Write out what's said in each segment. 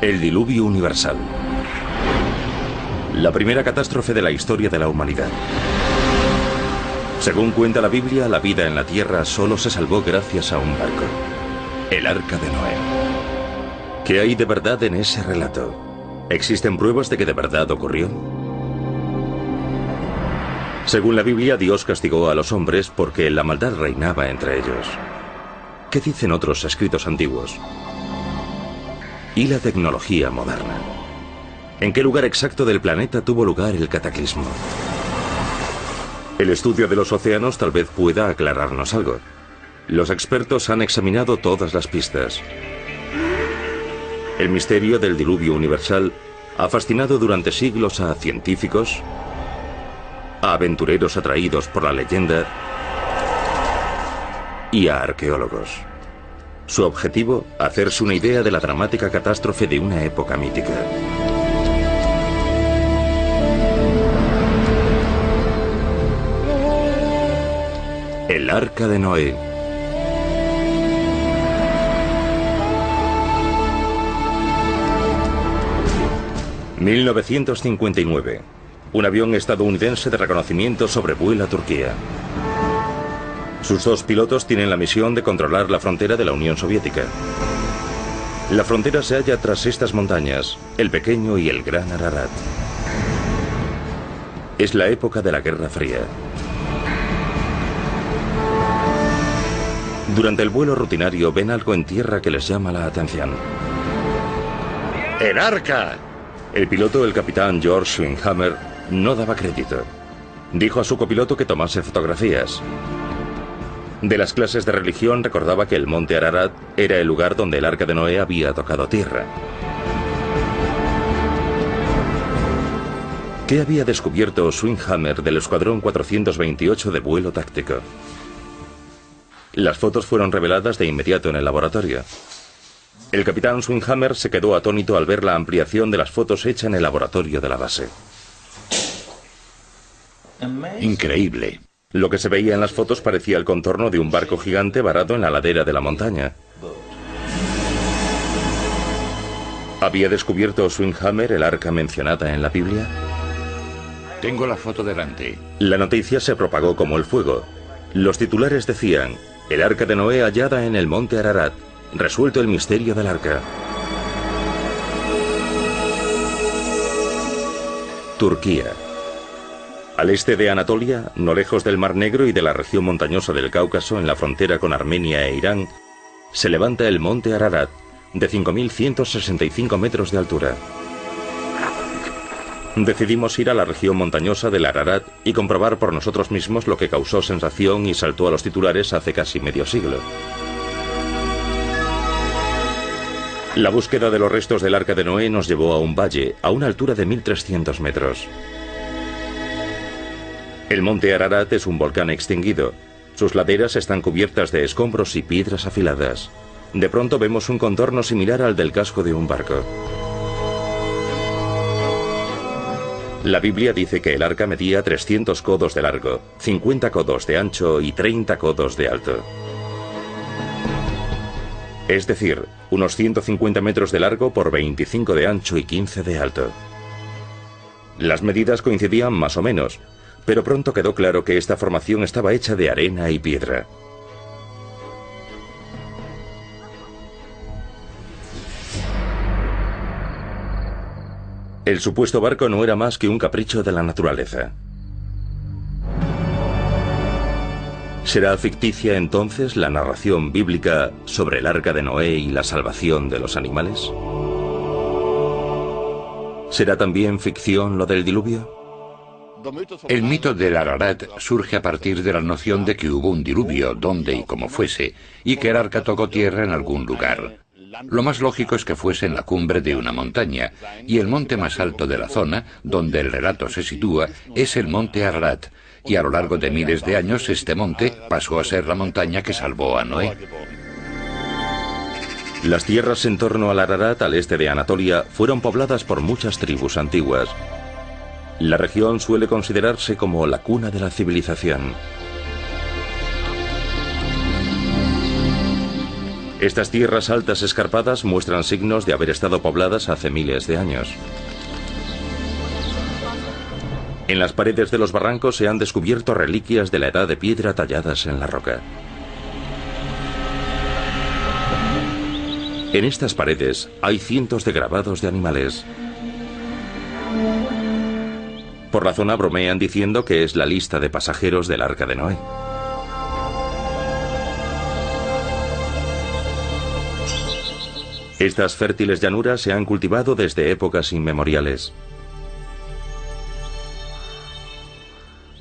El diluvio universal. La primera catástrofe de la historia de la humanidad. Según cuenta la Biblia, la vida en la tierra solo se salvó gracias a un barco. El Arca de Noé. ¿Qué hay de verdad en ese relato? ¿Existen pruebas de que de verdad ocurrió? Según la Biblia, Dios castigó a los hombres porque la maldad reinaba entre ellos. ¿Qué dicen otros escritos antiguos? ¿Y la tecnología moderna? ¿En qué lugar exacto del planeta tuvo lugar el cataclismo? El estudio de los océanos tal vez pueda aclararnos algo. Los expertos han examinado todas las pistas. El misterio del diluvio universal ha fascinado durante siglos a científicos, a aventureros atraídos por la leyenda y a arqueólogos. Su objetivo, hacerse una idea de la dramática catástrofe de una época mítica. El Arca de Noé. ...1959... Un avión estadounidense de reconocimiento sobrevuela Turquía. Sus dos pilotos tienen la misión de controlar la frontera de la Unión Soviética. La frontera se halla tras estas montañas, el Pequeño y el Gran Ararat. Es la época de la Guerra Fría. Durante el vuelo rutinario ven algo en tierra que les llama la atención. ¡El Arca! El piloto, el capitán George Schwinghammer, no daba crédito. Dijo a su copiloto que tomase fotografías. De las clases de religión recordaba que el monte Ararat era el lugar donde el Arca de Noé había tocado tierra. ¿Qué había descubierto Schwinghammer del escuadrón 428 de vuelo táctico? Las fotos fueron reveladas de inmediato en el laboratorio. El capitán Schwinghammer se quedó atónito al ver la ampliación de las fotos hecha en el laboratorio de la base. Increíble. Lo que se veía en las fotos parecía el contorno de un barco gigante varado en la ladera de la montaña. ¿Había descubierto Schwinghammer el arca mencionada en la Biblia? Tengo la foto delante. La noticia se propagó como el fuego. Los titulares decían: el Arca de Noé hallada en el monte Ararat. Resuelto el misterio del arca. Turquía. Al este de Anatolia, no lejos del Mar Negro y de la región montañosa del Cáucaso, en la frontera con Armenia e Irán, se levanta el monte Ararat, de 5.165 metros de altura. Decidimos ir a la región montañosa del Ararat y comprobar por nosotros mismos lo que causó sensación y saltó a los titulares hace casi medio siglo. La búsqueda de los restos del Arca de Noé nos llevó a un valle, a una altura de 1.300 metros. El monte Ararat es un volcán extinguido. Sus laderas están cubiertas de escombros y piedras afiladas. De pronto vemos un contorno similar al del casco de un barco. La Biblia dice que el arca medía 300 codos de largo, 50 codos de ancho y 30 codos de alto. Es decir, unos 150 metros de largo por 25 de ancho y 15 de alto. Las medidas coincidían más o menos, pero pronto quedó claro que esta formación estaba hecha de arena y piedra. El supuesto barco no era más que un capricho de la naturaleza. ¿Será ficticia entonces la narración bíblica sobre el Arca de Noé y la salvación de los animales? ¿Será también ficción lo del diluvio? El mito del Ararat surge a partir de la noción de que hubo un diluvio, donde y como fuese, y que el arca tocó tierra en algún lugar. Lo más lógico es que fuese en la cumbre de una montaña, y el monte más alto de la zona, donde el relato se sitúa, es el monte Ararat, y a lo largo de miles de años este monte pasó a ser la montaña que salvó a Noé. Las tierras en torno al Ararat, al este de Anatolia, fueron pobladas por muchas tribus antiguas. La región suele considerarse como la cuna de la civilización. Estas tierras altas escarpadas muestran signos de haber estado pobladas hace miles de años. En las paredes de los barrancos se han descubierto reliquias de la edad de piedra talladas en la roca. En estas paredes hay cientos de grabados de animales. Por la zona bromean diciendo que es la lista de pasajeros del Arca de Noé. Estas fértiles llanuras se han cultivado desde épocas inmemoriales.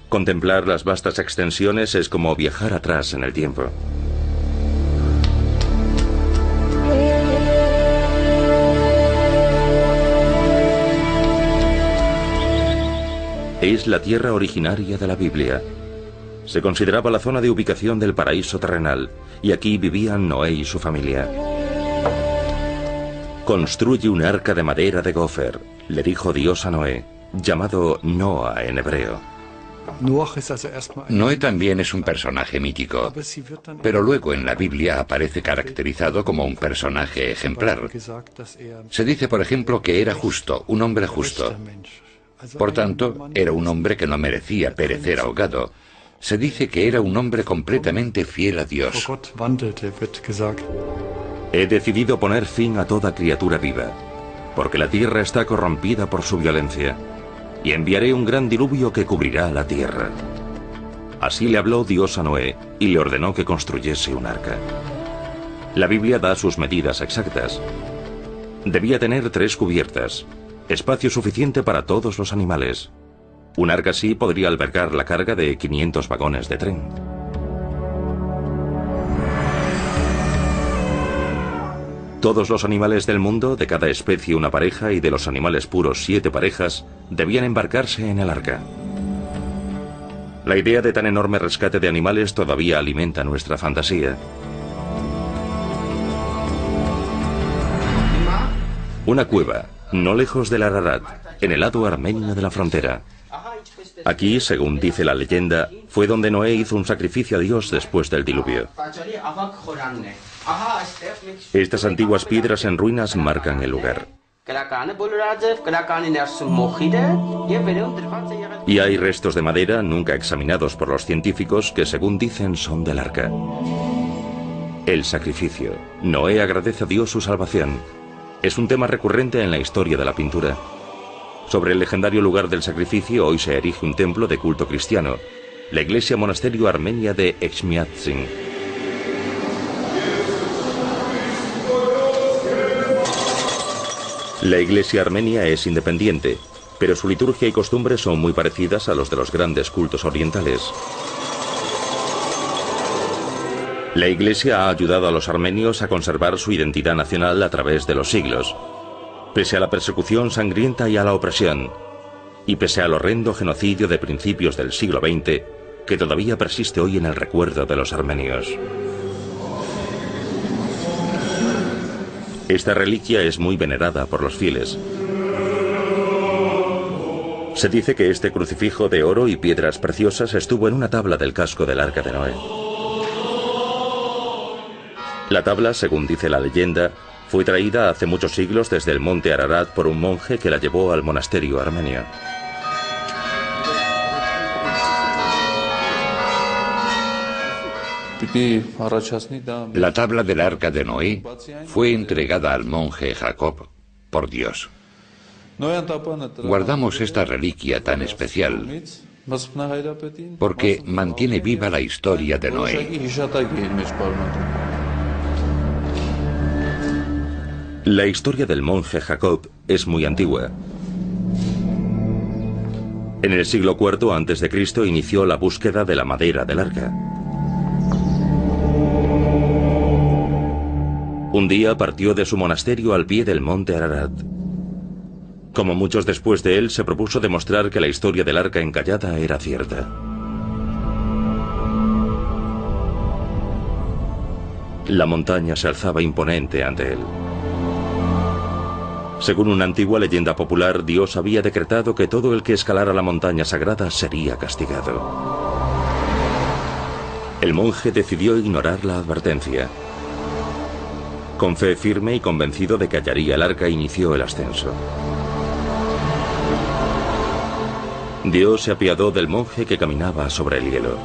Contemplar las vastas extensiones es como viajar atrás en el tiempo. Es la tierra originaria de la Biblia. Se consideraba la zona de ubicación del paraíso terrenal, y aquí vivían Noé y su familia. Construye un arca de madera de gofer, le dijo Dios a Noé, llamado Noah en hebreo. Noé también es un personaje mítico, pero luego en la Biblia aparece caracterizado como un personaje ejemplar. Se dice, por ejemplo, que era justo, un hombre justo. Por tanto, era un hombre que no merecía perecer ahogado. Se dice que era un hombre completamente fiel a Dios. He decidido poner fin a toda criatura viva, porque la tierra está corrompida por su violencia, y enviaré un gran diluvio que cubrirá la tierra. Así le habló Dios a Noé y le ordenó que construyese un arca. La Biblia da sus medidas exactas. Debía tener 3 cubiertas, espacio suficiente para todos los animales. Un arca así podría albergar la carga de 500 vagones de tren. Todos los animales del mundo, de cada especie una pareja y de los animales puros 7 parejas, debían embarcarse en el arca. La idea de tan enorme rescate de animales todavía alimenta nuestra fantasía. Una cueva, no lejos del Ararat, en el lado armenio de la frontera. Aquí, según dice la leyenda, fue donde Noé hizo un sacrificio a Dios después del diluvio. Estas antiguas piedras en ruinas marcan el lugar. Y hay restos de madera nunca examinados por los científicos que, según dicen, son del arca. El sacrificio. Noé agradece a Dios su salvación. Es un tema recurrente en la historia de la pintura. Sobre el legendario lugar del sacrificio hoy se erige un templo de culto cristiano, la iglesia monasterio armenia de Exmiadzin. La iglesia armenia es independiente, pero su liturgia y costumbres son muy parecidas a los de los grandes cultos orientales. La iglesia ha ayudado a los armenios a conservar su identidad nacional a través de los siglos, pese a la persecución sangrienta y a la opresión, y pese al horrendo genocidio de principios del siglo XX, que todavía persiste hoy en el recuerdo de los armenios. Esta reliquia es muy venerada por los fieles. Se dice que este crucifijo de oro y piedras preciosas estuvo en una tabla del casco del Arca de Noé. La tabla, según dice la leyenda, fue traída hace muchos siglos desde el monte Ararat por un monje que la llevó al monasterio armenio. La tabla del Arca de Noé fue entregada al monje Jacob por Dios. Guardamos esta reliquia tan especial porque mantiene viva la historia de Noé. La historia del monje Jacob es muy antigua. En el siglo IV a.C. inició la búsqueda de la madera del arca. Un día partió de su monasterio al pie del monte Ararat. Como muchos después de él, se propuso demostrar que la historia del arca encallada era cierta. La montaña se alzaba imponente ante él. Según una antigua leyenda popular, Dios había decretado que todo el que escalara la montaña sagrada sería castigado. El monje decidió ignorar la advertencia. Con fe firme y convencido de que hallaría el arca, inició el ascenso. Dios se apiadó del monje que caminaba sobre el hielo.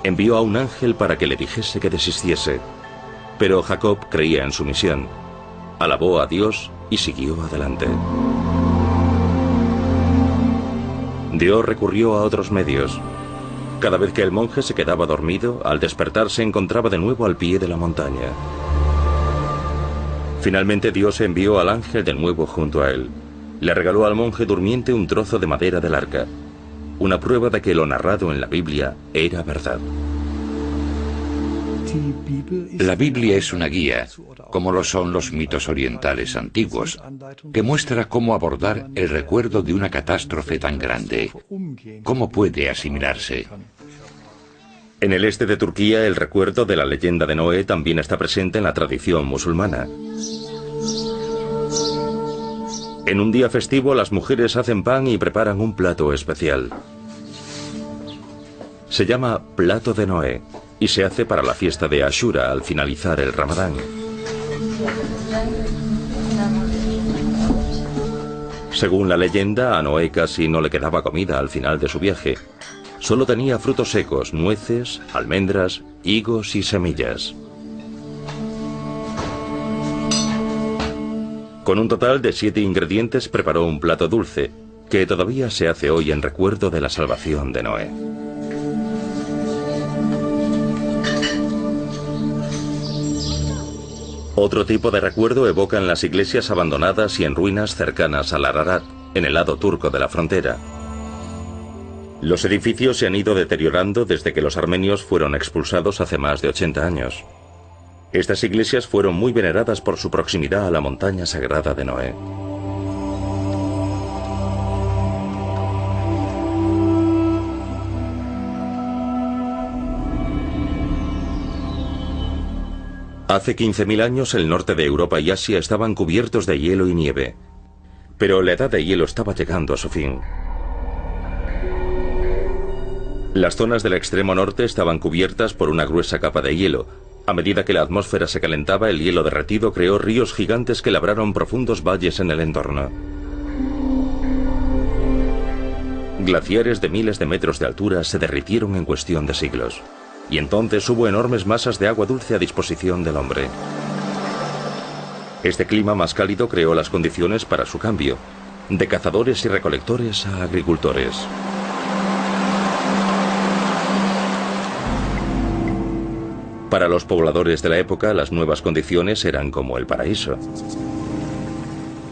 Envió a un ángel para que le dijese que desistiese, pero Jacob creía en su misión. Alabó a Dios y siguió adelante. Dios recurrió a otros medios. Cada vez que el monje se quedaba dormido, al despertar se encontraba de nuevo al pie de la montaña. Finalmente Dios envió al ángel de nuevo junto a él. Le regaló al monje durmiente un trozo de madera del arca, una prueba de que lo narrado en la Biblia era verdad. La Biblia es una guía, como lo son los mitos orientales antiguos, que muestra cómo abordar el recuerdo de una catástrofe tan grande. ¿Cómo puede asimilarse? En el este de Turquía, el recuerdo de la leyenda de Noé también está presente en la tradición musulmana. En un día festivo, las mujeres hacen pan y preparan un plato especial. Se llama plato de Noé y se hace para la fiesta de Ashura al finalizar el Ramadán. Según la leyenda, a Noé casi no le quedaba comida al final de su viaje. Solo tenía frutos secos, nueces, almendras, higos y semillas. Con un total de 7 ingredientes preparó un plato dulce, que todavía se hace hoy en recuerdo de la salvación de Noé. Otro tipo de recuerdo evocan las iglesias abandonadas y en ruinas cercanas al Ararat, en el lado turco de la frontera. Los edificios se han ido deteriorando desde que los armenios fueron expulsados hace más de 80 años. Estas iglesias fueron muy veneradas por su proximidad a la montaña sagrada de Noé. Hace 15.000 años el norte de Europa y Asia estaban cubiertos de hielo y nieve, pero la edad de hielo estaba llegando a su fin. Las zonas del extremo norte estaban cubiertas por una gruesa capa de hielo. A medida que la atmósfera se calentaba, el hielo derretido creó ríos gigantes que labraron profundos valles en el entorno. Glaciares de miles de metros de altura se derritieron en cuestión de siglos. Y entonces hubo enormes masas de agua dulce a disposición del hombre. Este clima más cálido creó las condiciones para su cambio, de cazadores y recolectores a agricultores. Para los pobladores de la época, las nuevas condiciones eran como el paraíso.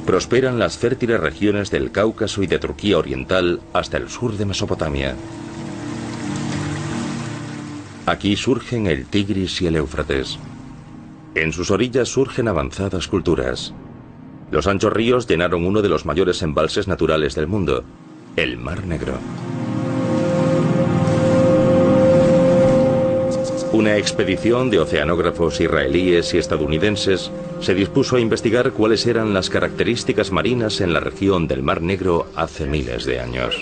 Prosperan las fértiles regiones del Cáucaso y de Turquía oriental hasta el sur de Mesopotamia. Aquí surgen el Tigris y el Éufrates. En sus orillas surgen avanzadas culturas. Los anchos ríos llenaron uno de los mayores embalses naturales del mundo, el Mar Negro. Una expedición de oceanógrafos israelíes y estadounidenses se dispuso a investigar cuáles eran las características marinas en la región del Mar Negro hace miles de años.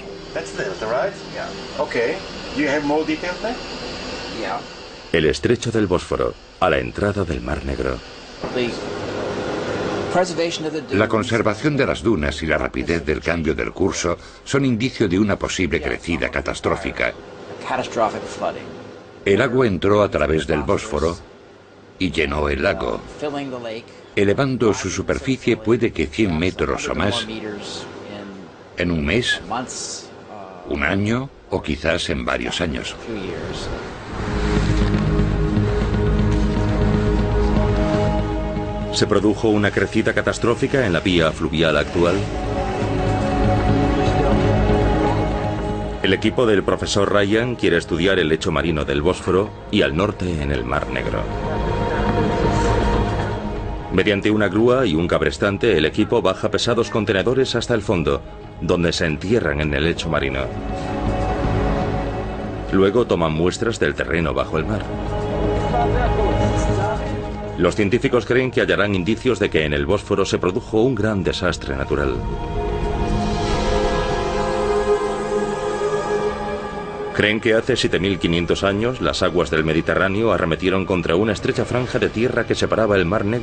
El estrecho del Bósforo, a la entrada del Mar Negro. La conservación de las dunas y la rapidez del cambio del curso son indicio de una posible crecida catastrófica. El agua entró a través del Bósforo y llenó el lago, elevando su superficie puede que 100 metros o más en un mes, un año o quizás en varios años. ¿Se produjo una crecida catastrófica en la vía fluvial actual? El equipo del profesor Ryan quiere estudiar el lecho marino del Bósforo y al norte en el Mar Negro. Mediante una grúa y un cabrestante, el equipo baja pesados contenedores hasta el fondo, donde se entierran en el lecho marino. Luego toman muestras del terreno bajo el mar. Los científicos creen que hallarán indicios de que en el Bósforo se produjo un gran desastre natural. Creen que hace 7.500 años las aguas del Mediterráneo arremetieron contra una estrecha franja de tierra que separaba el Mar Negro